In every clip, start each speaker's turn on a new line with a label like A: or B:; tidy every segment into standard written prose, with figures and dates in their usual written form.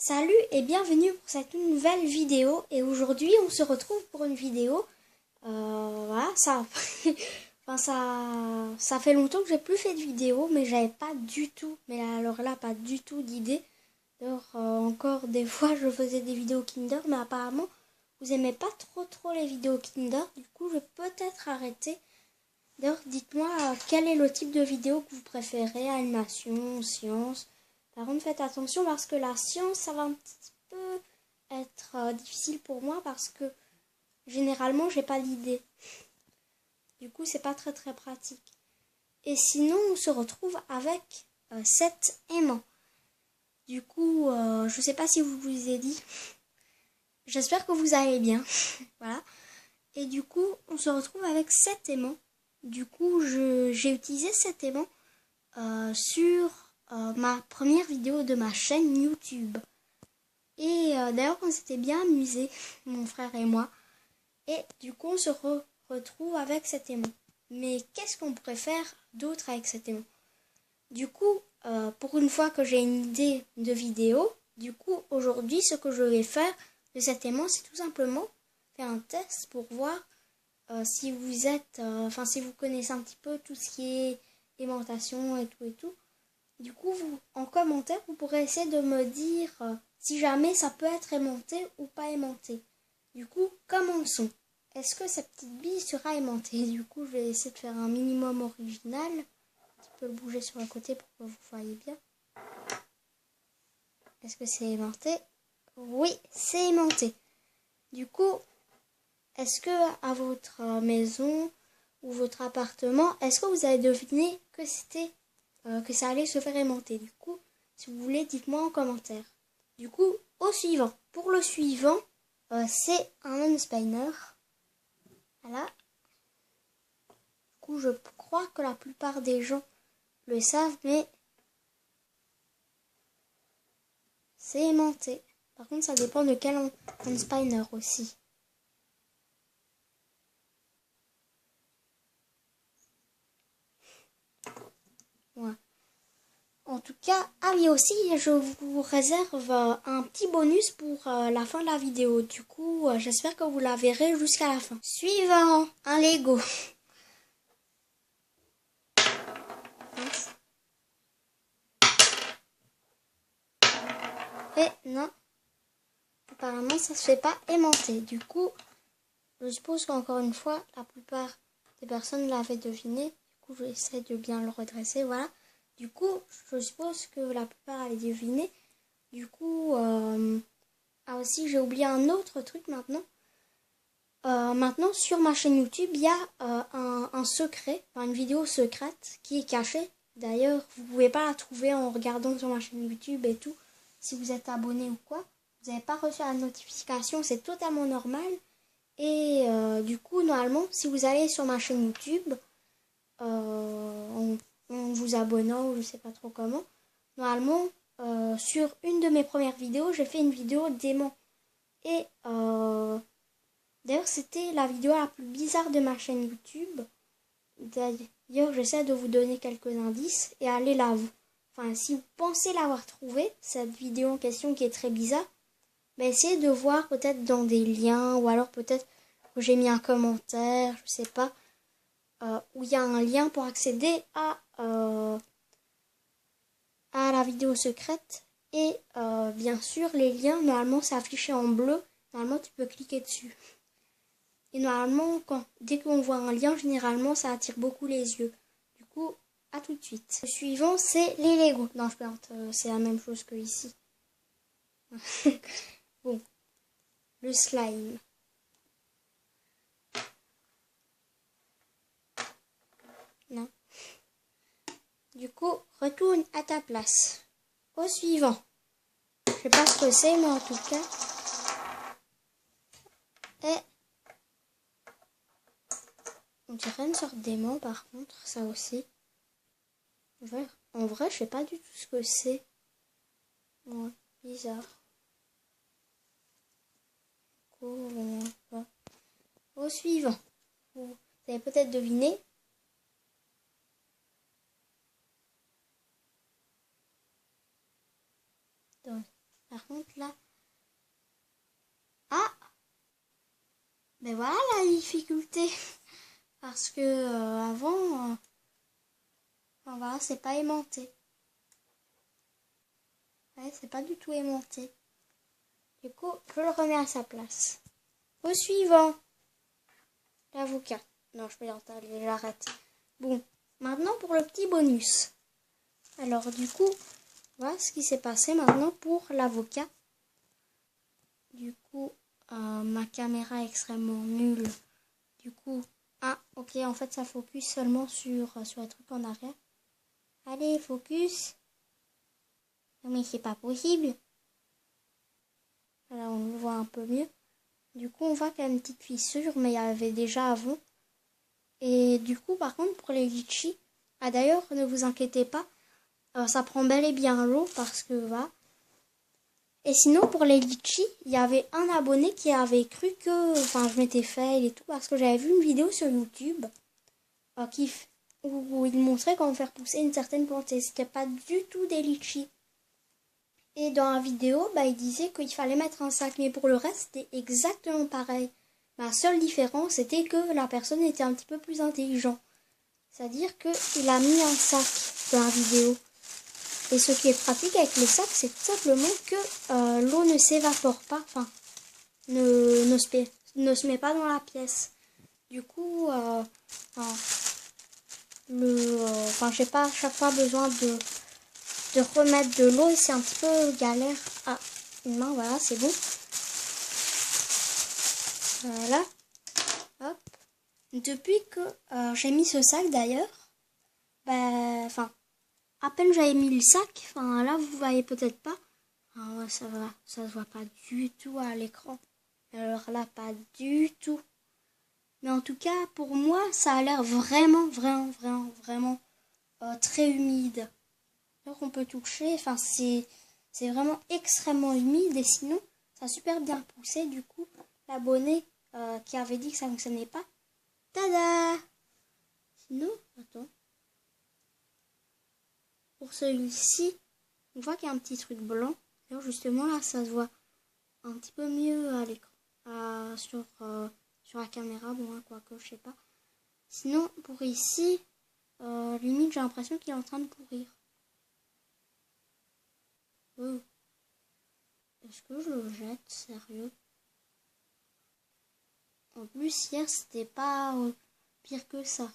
A: Salut et bienvenue pour cette nouvelle vidéo. Et aujourd'hui on se retrouve pour une vidéo. Voilà, ça fait longtemps que j'ai plus fait de vidéo, mais j'avais pas du tout, mais alors là pas du tout d'idée. D'ailleurs encore des fois je faisais des vidéos Kinder, mais apparemment vous aimez pas trop les vidéos Kinder. Du coup je vais peut-être arrêter. D'ailleurs dites-moi quel est le type de vidéo que vous préférez, animation, science. Par contre, faites attention parce que la science, ça va un petit peu être difficile pour moi parce que généralement, j'ai pas d'idée. Du coup, c'est pas très pratique. Et sinon, on se retrouve avec 7 aimants. Du coup, je sais pas si vous ai dit. J'espère que vous allez bien. Voilà. Et du coup, on se retrouve avec 7 aimants. Du coup, j'ai utilisé 7 aimants sur ma première vidéo de ma chaîne YouTube. Et d'ailleurs, on s'était bien amusé, mon frère et moi. Et du coup, on se retrouve avec cet aimant. Mais qu'est-ce qu'on pourrait faire d'autre avec cet aimant? Du coup, pour une fois que j'ai une idée de vidéo, du coup, aujourd'hui, ce que je vais faire de cet aimant, c'est tout simplement faire un test pour voir si vous êtes, si vous connaissez un petit peu tout ce qui est aimantation et tout. Du coup, en commentaire, vous pourrez essayer de me dire si jamais ça peut être aimanté ou pas aimanté. Du coup, commençons. Est-ce que cette petite bille sera aimantée? Du coup, je vais essayer de faire un minimum original. Un petit peu le bouger sur le côté pour que vous voyez bien. Est-ce que c'est aimanté? Oui, c'est aimanté. Du coup, est-ce que à votre maison ou votre appartement, est-ce que vous avez deviné que que ça allait se faire aimanter? Du coup, si vous voulez, dites-moi en commentaire. Du coup, au suivant. Pour le suivant, c'est un spinner. Voilà. Du coup, je crois que la plupart des gens le savent, mais c'est aimanté. Par contre, ça dépend de quel spinner aussi. Voilà. En tout cas, ah oui aussi, je vous réserve un petit bonus pour la fin de la vidéo. Du coup, j'espère que vous la verrez jusqu'à la fin. Suivant, un Lego. Et non, apparemment ça se fait pas aimanter. Du coup, je suppose qu'encore une fois, la plupart des personnes l'avaient deviné. Du coup, j'essaie de bien le redresser, voilà. Du coup, je suppose que la plupart avaient deviné. Du coup, ah aussi, j'ai oublié un autre truc maintenant. Maintenant, sur ma chaîne YouTube, il y a un secret, une vidéo secrète qui est cachée. D'ailleurs, vous pouvez pas la trouver en regardant sur ma chaîne YouTube et tout. Si vous êtes abonné ou quoi, vous n'avez pas reçu la notification, c'est totalement normal. Et du coup, normalement, si vous allez sur ma chaîne YouTube, en vous abonnant ou je sais pas trop comment, normalement, sur une de mes premières vidéos, j'ai fait une vidéo d'aimant. Et d'ailleurs, c'était la vidéo la plus bizarre de ma chaîne YouTube. D'ailleurs, j'essaie de vous donner quelques indices et allez là. Si vous pensez l'avoir trouvée, cette vidéo en question qui est très bizarre, mais essayez de voir peut-être dans des liens ou alors peut-être que j'ai mis un commentaire, je sais pas, où il y a un lien pour accéder à la vidéo secrète. Et bien sûr, les liens, normalement, c'est affiché en bleu. Normalement, tu peux cliquer dessus. Et normalement, dès qu'on voit un lien, généralement, ça attire beaucoup les yeux. Du coup, à tout de suite. Le suivant, c'est les Lego. Non, je plante, c'est la même chose que ici. Bon, le slime. Non. Du coup, retourne à ta place. Au suivant. Je sais pas ce que c'est, mais en tout cas. Et on dirait une sorte d'aimant, par contre, ça aussi. En vrai, je sais pas du tout ce que c'est. Ouais, bizarre. Au suivant. Vous avez peut-être deviné. Donc, par contre, Ben voilà la difficulté. Parce que avant, enfin, voilà, c'est pas aimanté. Ouais, c'est pas du tout aimanté. Du coup, je le remets à sa place. Au suivant, l'avocat. Non, je plaisante, allez, j'arrête. Bon, maintenant pour le petit bonus. Alors du coup, voilà ce qui s'est passé maintenant pour l'avocat. Du coup, ma caméra est extrêmement nulle. Du coup, ah, ok, en fait, ça focus seulement sur les trucs en arrière. Allez, focus. Mais c'est pas possible. Là, on le voit un peu mieux. Du coup, on voit qu'il y a une petite fissure, mais il y avait déjà avant. Et du coup, par contre, pour les litchis, ah d'ailleurs, ne vous inquiétez pas, ça prend bel et bien l'eau parce que voilà. Et sinon, pour les litchis, il y avait un abonné qui avait cru que, enfin, je m'étais fail et tout parce que j'avais vu une vidéo sur YouTube où il montrait comment faire pousser une certaine plante et c'était pas du tout des litchis. Et dans la vidéo, il disait qu'il fallait mettre un sac, mais pour le reste, c'était exactement pareil. La seule différence, c'était que la personne était un petit peu plus intelligente. C'est-à-dire qu'il a mis un sac dans la vidéo. Et ce qui est pratique avec le sac, c'est tout simplement que l'eau ne s'évapore pas, enfin, ne se met pas dans la pièce. Du coup, j'ai pas à chaque fois besoin de remettre de l'eau et c'est un petit peu galère. Ah, une main, voilà, c'est bon. Voilà. Hop. Depuis que j'ai mis ce sac d'ailleurs, à peine j'avais mis le sac, là vous voyez peut-être pas. Ah ouais, ça va, ça se voit pas du tout à l'écran. Alors là, pas du tout. Mais en tout cas, pour moi, ça a l'air vraiment très humide. Alors on peut toucher, c'est vraiment extrêmement humide et sinon, ça a super bien poussé. Du coup, l'abonné qui avait dit que ça fonctionnait pas, tada! Sinon, attends. Pour celui-ci, on voit qu'il y a un petit truc blanc. Alors justement là, ça se voit un petit peu mieux à l'écran, sur la caméra, bon, hein, quoique, je sais pas. Sinon, pour ici, limite, j'ai l'impression qu'il est en train de pourrir. Est-ce que je le jette, sérieux? En plus, hier, c'était pas pire que ça.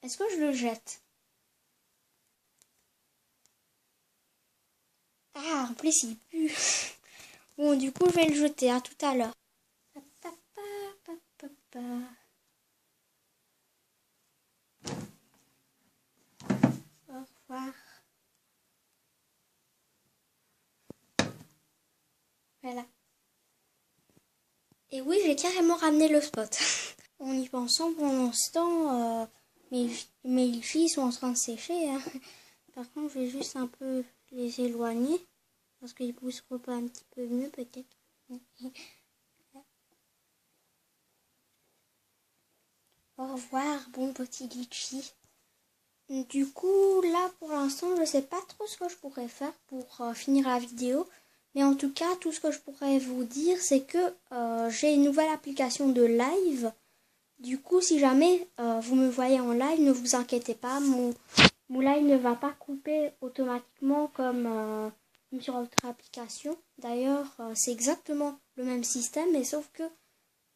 A: Est-ce que je le jette? Ah, en plus, il pue. Bon, du coup, je vais le jeter. À tout à l'heure. Au revoir. Voilà. Et oui, j'ai carrément ramené le spot. En y pensant, pour l'instant, mes filles sont en train de sécher. Hein. Par contre, je vais juste un peu les éloigner. Parce qu'ils pousseront pas un petit peu mieux, peut-être. Au revoir, bon petit litchi. Du coup, là, pour l'instant, je sais pas trop ce que je pourrais faire pour finir la vidéo. Mais en tout cas, tout ce que je pourrais vous dire, c'est que j'ai une nouvelle application de live. Du coup, si jamais vous me voyez en live, ne vous inquiétez pas, mon live ne va pas couper automatiquement comme sur votre application. D'ailleurs, c'est exactement le même système, mais sauf que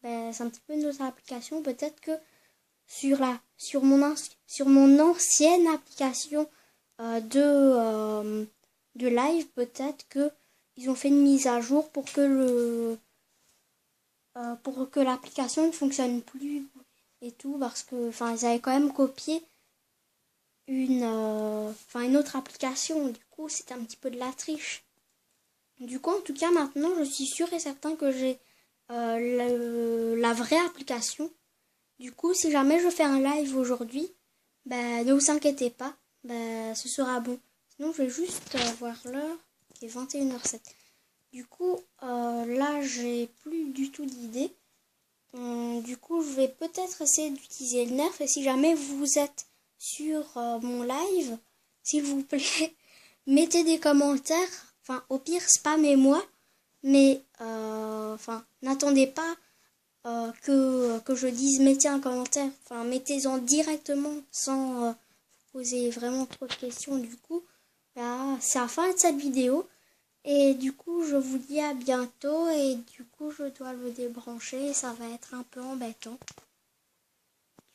A: c'est un petit peu une autre application. Peut-être que sur mon ancienne application de live, peut-être que ils ont fait une mise à jour pour que l'application ne fonctionne plus et tout, parce que ils avaient quand même copié une autre application. Du coup, c'était un petit peu de la triche. Du coup, en tout cas, maintenant, je suis sûre et certain que j'ai la vraie application. Du coup, si jamais je fais un live aujourd'hui, ne vous inquiétez pas, ce sera bon. Sinon, je vais juste voir l'heure, qui est 21h07. Du coup, là, j'ai plus du tout d'idée. Du coup, je vais peut-être essayer d'utiliser le nerf. Et si jamais vous êtes sur mon live, s'il vous plaît, mettez des commentaires. Au pire, spammez-moi. Mais, n'attendez pas que je dise mettez un commentaire, enfin mettez-en directement sans poser vraiment trop de questions. Du coup, là, c'est la fin de cette vidéo. Et du coup, je vous dis à bientôt. Et du coup, je dois le débrancher. Ça va être un peu embêtant.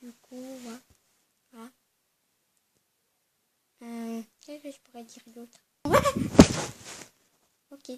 A: Du coup, voilà. Qu'est-ce que je pourrais dire d'autre? Ouais. Ok.